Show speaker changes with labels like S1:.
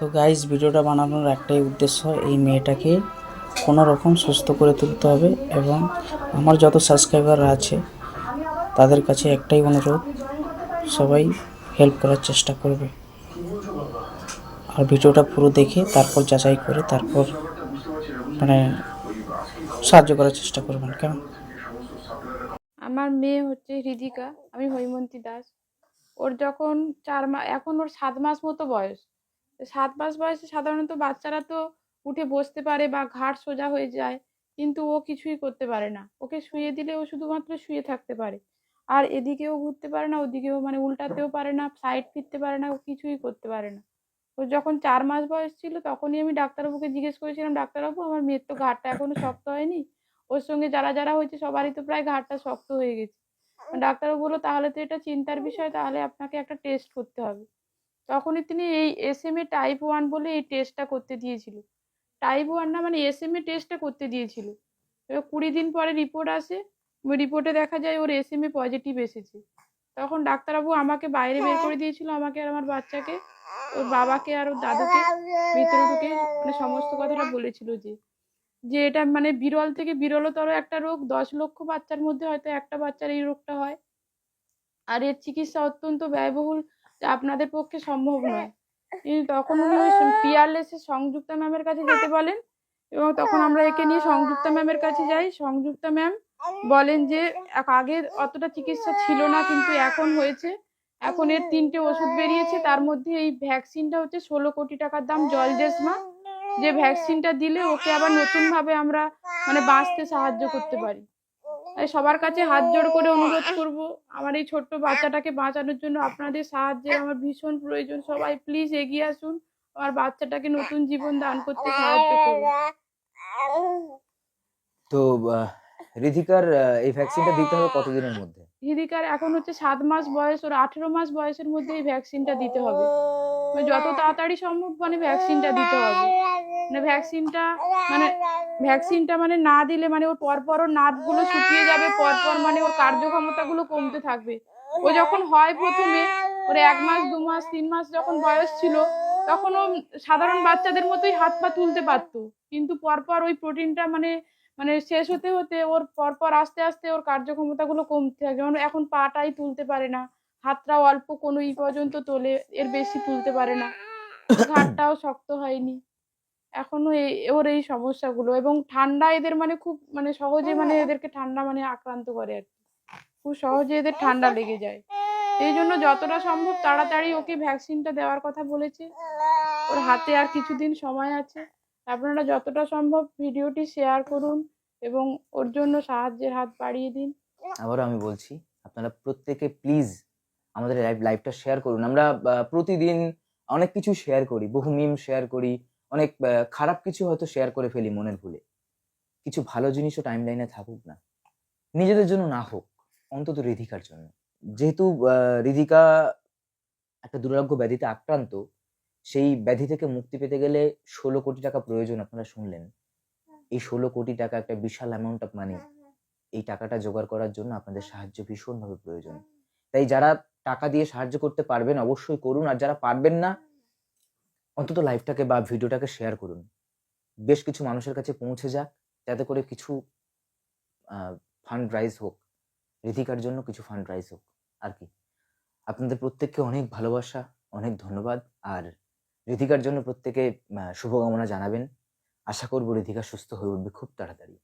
S1: তো গাইস, ভিডিওটা বানানোর একটাই উদ্দেশ্য, এই মেয়েটাকে কোনো রকম সুস্থ করে তুলতে হবে। এবং আমার যত সাবস্ক্রাইবার আছে তাদের কাছে একটাই অনুরোধ, সবাই হেল্প করার চেষ্টা করবে। আর ভিডিওটা পুরো দেখে তারপর যাচাই করে তারপর সাহায্য করার চেষ্টা করবেন। কেমন?
S2: আমার মেয়ে হচ্ছে হৃদিকা, আমি হৈমন্তী দাস। ওর যখন এখন ওর 7 মাস মতো বয়স। 7 মাস বয়সে সাধারণত বাচ্চারা তো উঠে বসতে পারে বা ঘাড় সোজা হয়ে যায়, কিন্তু ও কিছুই করতে পারে না। ওকে শুইয়ে দিলে ও শুধুমাত্র শুয়ে থাকতে পারে, আর এদিকেও ঘুরতে পারে না, ওদিকেও উল্টাতেও পারে না, সাইড ফিরতে পারে না, ও কিছুই করতে পারে না। ও যখন 4 মাস বয়স ছিল তখনই আমি ডাক্তারবাবুকে জিজ্ঞেস করেছিলাম, ডাক্তারবাবু আমার মেয়ের তো ঘাড়টা এখনো শক্ত হয়নি, ওর সঙ্গে যারা যারা হয়েছে সবারই তো প্রায় ঘাড়টা শক্ত হয়ে গেছে। ডাক্তারবাবু বললো তাহলে তো এটা চিন্তার বিষয়, তাহলে আপনাকে একটা টেস্ট করতে হবে। তখনই তিনি এই SMA টাইপ 1 বলে এই টেস্টটা করতে দিয়েছিল। টাইপ 1 না, SMA টেস্টটা করতে দিয়েছিল। এবার 20 দিন পরে রিপোর্ট আসে, রিপোর্টে দেখা যায় ওর SMA পজিটিভ এসেছে। তখন ডাক্তারবাবু আমাকে বাইরে বের করে দিয়েছিল, আমাকে আর আমার বাচ্চাকে। ওর বাবাকে আর ওর দাদুকে ভিতরে ঢুকে সমস্ত কথাটা বলেছিল যে যে এটা বিরল থেকে বিরলতর একটা রোগ, 10 লক্ষ বাচ্চার মধ্যে হয়তো একটা বাচ্চার এই রোগটা হয়, আর এর চিকিৎসা অত্যন্ত ব্যয়বহুল, যা আপনাদের পক্ষে সম্ভব নয়। তখন উনি ওই পিয়ারলেস এর সংযুক্তা ম্যামের কাছে যেতে বলেন, এবং তখন আমরা একে নিয়ে সংযুক্তা ম্যামের কাছে যাই। সংযুক্তা ম্যাম বলেন যে আগে অতটা চিকিৎসা ছিল না, কিন্তু এখন হয়েছে। এখন এর 3টে ওষুধ বেরিয়েছে, তার মধ্যে এই ভ্যাকসিনটা হচ্ছে 16 কোটি টাকার দাম, জলজেসমা। যে ভ্যাকসিনটা দিলে ওকে আবার নতুন ভাবে আমরা বাঁচতে সাহায্য করতে পারি। তাই সবার কাছে হাত জোড় করে অনুরোধ করব, আমার এই ছোট্ট বাচ্চাটাকে বাঁচানোর জন্য আপনাদের সাহায্যের আমার ভীষণ প্রয়োজন। সবাই প্লিজ এগিয়ে আসুন, আমার বাচ্চাটাকে নতুন জীবন দান করতে সাহায্য করুন।
S3: তো রিধিকার এই ভ্যাকসিনটা দিতে হবে কতদিনের মধ্যে?
S2: হৃদিকার এখন হচ্ছে 7 মাস বয়স, ওর 18 মাস বয়সের মধ্যে এই ভ্যাকসিনটা দিতে হবে। যত তাড়াতাড়ি সম্ভব ভ্যাকসিনটা দিতে হবে। ভ্যাকসিনটা ভ্যাকসিনটা না দিলে ওর পরপর ওর নার্ভগুলো শুকিয়ে যাবে, পরপর ওর কার্যক্ষমতাগুলো কমতে থাকবে। ও যখন হয় প্রথমে, ওর 1 মাস 2 মাস 3 মাস যখন বয়স ছিল, তখন ও সাধারণ বাচ্চাদের মতোই হাত পা তুলতে পারতো, কিন্তু পরপর ওই প্রোটিনটা শেষ হতে হতে ওর পরপর আস্তে আস্তে ওর কার্যক্ষমতাগুলো কমতে থাকে। যেমন এখন পাটাই তুলতে পারে না, হাতটাও অল্প কোনো পর্যন্ত তোলে, এর বেশি তুলতে পারে না, ঘাড়টাও শক্ত হয়নি। এখনো ওর এই সমস্যাগুলো, এবং ঠান্ডা এদের খুব সহজে এদেরকে ঠান্ডা আক্রান্ত করে আর কি, খুব সহজে এদের ঠান্ডা লেগে যায়। এই জন্য যতটা সম্ভব তাড়াতাড়ি ওকে ভ্যাকসিনটা দেওয়ার কথা বলেছে। ওর হাতে আর কিছুদিন সময় আছে, আপনারা যতটা সম্ভব ভিডিওটি শেয়ার করুন এবং ওর জন্য সাহায্যের হাত বাড়িয়ে দিন।
S3: আবারও আমি বলছি, আপনারা প্রত্যেকে প্লিজ আমাদের লাইভটা শেয়ার করুন। আমরা প্রতিদিন অনেক কিছু শেয়ার করি, বহু মিম শেয়ার করি, অনেক খারাপ কিছু হয়তো শেয়ার করে ফেলি মনের ভুলে। কিছু ভালো জিনিসও টাইম লাইনে থাকুক না, নিজেদের জন্য না হোক, অন্তত রিধিকার জন্য। যেহেতু রিধিকা একটা দুরারোগ্য ব্যাধিতে আক্রান্ত, সেই ব্যাধি থেকে মুক্তি পেতে গেলে 16 কোটি টাকা প্রয়োজন। আপনারা শুনলেন, এই 16 কোটি টাকা একটা বিশাল অ্যামাউন্ট অফ মানি। এই টাকাটা জোগাড় করার জন্য আপনাদের সাহায্য ভীষণভাবে প্রয়োজন। তাই যারা টাকা দিয়ে সাহায্য করতে পারবেন অবশ্যই করুন, আর যারা পারবেন না অন্তত লাইভটাকে বা ভিডিওটাকে শেয়ার করুন, বেশ কিছু মানুষের কাছে পৌঁছে যাক, যাতে করে কিছু ফান্ড রাইজ হোক, রিধিকার জন্য কিছু ফান্ড রাইজ হোক আর কি। আপনাদের প্রত্যেককে অনেক ভালোবাসা, অনেক ধন্যবাদ। আর রিধিকার জন্য প্রত্যেকে শুভকামনা জানাবেন। আশা করব রিধিকা সুস্থ হয়ে উঠবে খুব তাড়াতাড়ি।